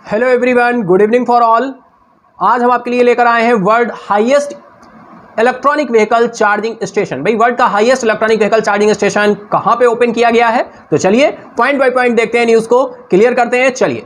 Hello everyone, good evening for all. आज हम आपके लिए लेकर आए हैं world highest electronic vehicle charging station. भाई, वर्ल्ड का highest electronic vehicle charging station कहां पे ओपन किया गया है, तो चलिए पॉइंट बाय पॉइंट देखते हैं, न्यूज़ को क्लियर करते हैं। चलिए,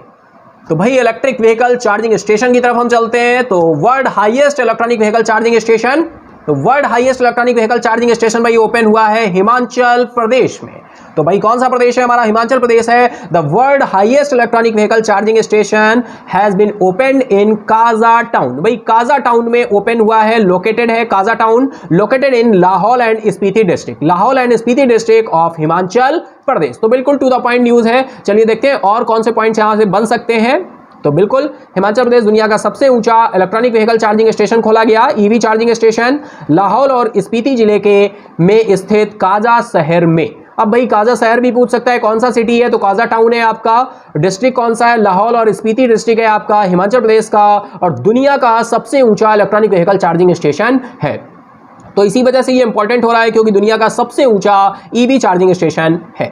तो भाई इलेक्ट्रिक व्हीकल चार्जिंग स्टेशन की तरफ हम चलते हैं। तो world highest electronic vehicle charging station, तो world highest electronic vehicle charging station भाई ओपन हुआ है हिमाचल प्रदेश में। तो भाई कौन सा प्रदेश है हमारा? हिमाचल प्रदेश है। The world highest electronic vehicle charging station has been opened in Kaza town. भाई काजा टाउन में ओपन हुआ है, लोकेटेड है Kaza town, located in Lahaul and Spiti district, Lahaul and Spiti district of Himachal Pradesh. तो बिल्कुल टू द पॉइंट न्यूज है। चलिए देखते हैं और कौन से पॉइंट्स यहां से बन सकते हैं। तो बिल्कुल हिमाचल प्रदेश दुनिया का सबसे ऊंचा इलेक्ट्रॉनिक व्हीकल चार्जिंग स्टेशन खोला गया, ईवी चार्जिंग स्टेशन लाहौल और स्पीति जिले के में स्थित काजा शहर में। अब भाई काजा शहर भी पूछ सकता है, कौन सा सिटी है? तो काजा टाउन है आपका। डिस्ट्रिक्ट कौन सा है? लाहौल और स्पीति डिस्ट्रिक्ट है आपका हिमाचल प्रदेश का, और दुनिया का सबसे ऊंचा इलेक्ट्रॉनिक व्हीकल चार्जिंग स्टेशन है। तो इसी वजह से ये इंपॉर्टेंट हो रहा है क्योंकि दुनिया का सबसे ऊंचा ईवी चार्जिंग स्टेशन है।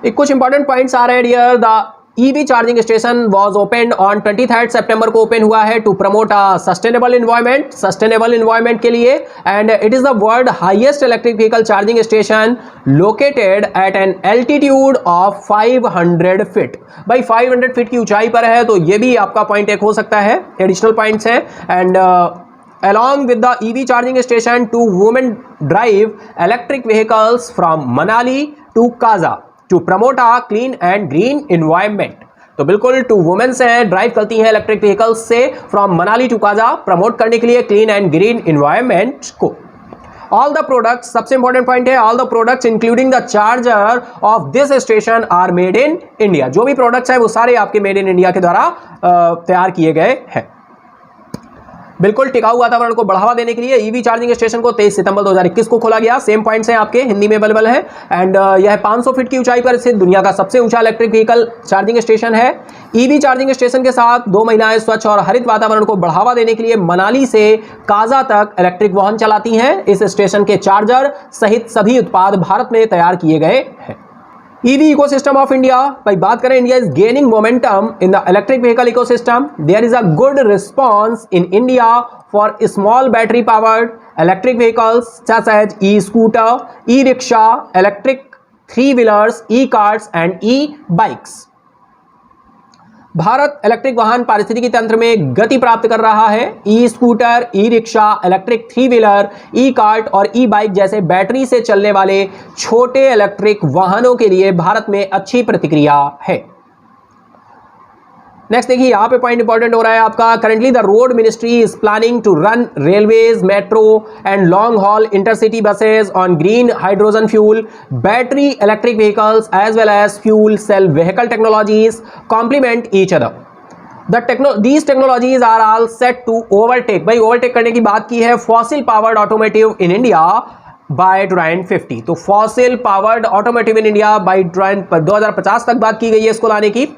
एक कुछ इंपॉर्टेंट पॉइंट्स आ रहे हैं dear. The EV charging station was opened on 23 सितंबर को ओपन हुआ है to promote a sustainable environment के लिए, and it is the world highest electric vehicle charging station located at an altitude of 500 feet. भाई 500 फीट की ऊंचाई पर है, तो ये भी आपका पॉइंट एक हो सकता है, एडिशनल पॉइंट्स है। And along with the EV charging station, two women drive electric vehicles from Manali to Kaza to promote a clean and green environment। तो बिल्कुल टू वुमेन्स हैं, ड्राइव करती हैं इलेक्ट्रिक व्हीकल्स से from Manali to Kaza, promote करने के लिए clean and green environment को। ऑल द प्रोडक्ट्स, सबसे इंपॉर्टेंट पॉइंट है, all the products including the charger of this station are made in India. जो भी प्रोडक्ट्स है वो सारे आपके मेड इन इंडिया के द्वारा तैयार किए गए हैं। बिल्कुल टिकाऊ वातावरण को बढ़ावा देने के लिए ईवी चार्जिंग स्टेशन को 23 सितंबर 2021 को खोला गया। सेम पॉइंट्स हैं आपके, हिंदी में अवेलेबल है। एंड यह 500 फीट की ऊंचाई पर स्थित दुनिया का सबसे ऊंचा इलेक्ट्रिक व्हीकल चार्जिंग स्टेशन है। ईवी चार्जिंग स्टेशन के साथ 2 महिलाएं स्वच्छ और हरित वातावरण को बढ़ावा देने के लिए मनाली से काजा तक इलेक्ट्रिक वाहन चलाती हैं। इस स्टेशन के चार्जर सहित सभी उत्पाद भारत में तैयार किए गए हैं। EV ecosystem of India, भाई बात करें, India is gaining momentum in the electric vehicle ecosystem. There is a good response in India for small battery powered electric vehicles such as e-scooter, e-rickshaw, electric 3-wheelers, e-carts and e-bikes। Bharat electric वाहन पारिस्थितिकी तंत्र में गति प्राप्त कर रहा है। E scooter, e rickshaw, electric three wheeler, e cart और ई बाइक जैसे बैटरी से चलने वाले छोटे इलेक्ट्रिक वाहनों के लिए भारत में अच्छी प्रतिक्रिया है। नेक्स्ट देखिए, यहाँ पे पॉइंट इंपॉर्टेंट हो रहा है आपका। Currently the road ministry is planning to run railways, metro and long haul intercity buses on green hydrogen fuel, battery electric vehicles as well as fuel cell vehicle technologies complement each other. These technologies are all set to overtake, भाई overtake करने की बात की है, fossil powered automotive in India by 2050। तो fossil powered automotive in India by 2050 तक बात की गई है इसको लाने की।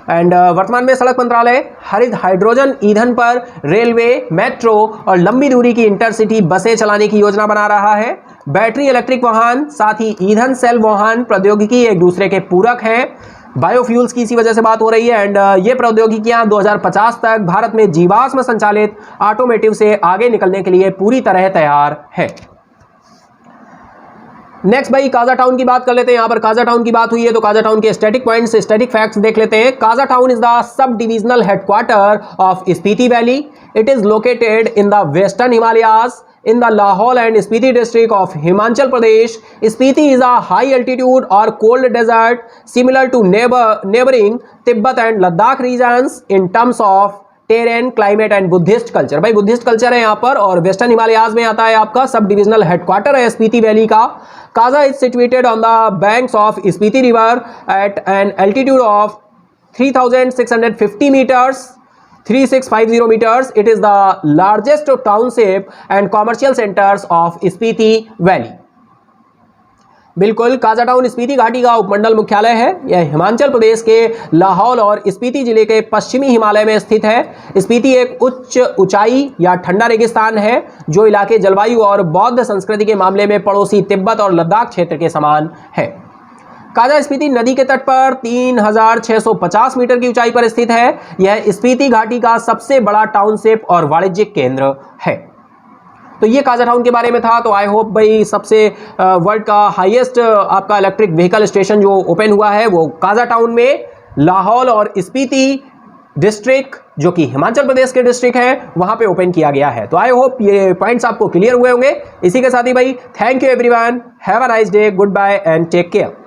एंड वर्तमान में सड़क मंत्रालय हरित हाइड्रोजन ईंधन पर रेलवे, मेट्रो और लंबी दूरी की इंटरसिटी बसें चलाने की योजना बना रहा है। बैटरी इलेक्ट्रिक वाहन साथ ही ईंधन सेल वाहन प्रौद्योगिकी एक दूसरे के पूरक हैं। बायोफ्यूल्स की इसी वजह से बात हो रही है। एंड ये प्रौद्योगिकियां 2050 तक भारत में जीवाश्म संचालित ऑटोमोटिव से आगे निकलने के लिए पूरी तरह तैयार है। नेक्स्ट भाई काजा टाउन की बात कर लेते हैं। यहाँ पर काजा टाउन की बात हुई है तो काजा टाउन के स्टैटिक पॉइंट्स, स्टैटिक फैक्ट्स देख लेते हैं। Kaza town is the sub divisional headquarter of Spiti valley. It is located in the western Himalayas in the Lahaul and Spiti district of Himachal Pradesh. Spiti is a high altitude or cold desert similar to neighboring Tibet and Ladakh regions in terms of terrain, climate and Buddhist culture। भाई Buddhist culture है यहाँ पर, और western Himalayas में आता है आपका। Sub divisional headquarter है स्पीति वैली का। Kaza is situated on the banks of Spiti river at an altitude of 3650 metres, 3650 meters. It is the largest township and commercial centers of Spiti Valley। बिल्कुल काजा टाउन स्पीति घाटी का उपमंडल मुख्यालय है। यह हिमाचल प्रदेश के लाहौल और स्पीति जिले के पश्चिमी हिमालय में स्थित है। स्पीति एक उच्च ऊंचाई या ठंडा रेगिस्तान है जो इलाके जलवायु और बौद्ध संस्कृति के मामले में पड़ोसी तिब्बत और लद्दाख क्षेत्र के समान है। काजा स्पीति नदी के तट पर 3650 मीटर की ऊंचाई पर स्थित है। यह स्पीति घाटी का सबसे बड़ा टाउनशिप और वाणिज्यिक केंद्र है। तो ये काजा टाउन के बारे में था। तो आई होप भाई सबसे वर्ल्ड का हाईएस्ट आपका इलेक्ट्रिक व्हीकल स्टेशन जो ओपन हुआ है वो काजा टाउन में लाहौल और स्पीति डिस्ट्रिक्ट जो कि हिमाचल प्रदेश के डिस्ट्रिक्ट है वहां पे ओपन किया गया है। तो आई होप ये पॉइंट्स आपको क्लियर हुए होंगे। इसी के साथ ही भाई thank you everyone, have a nice day, goodbye and take care.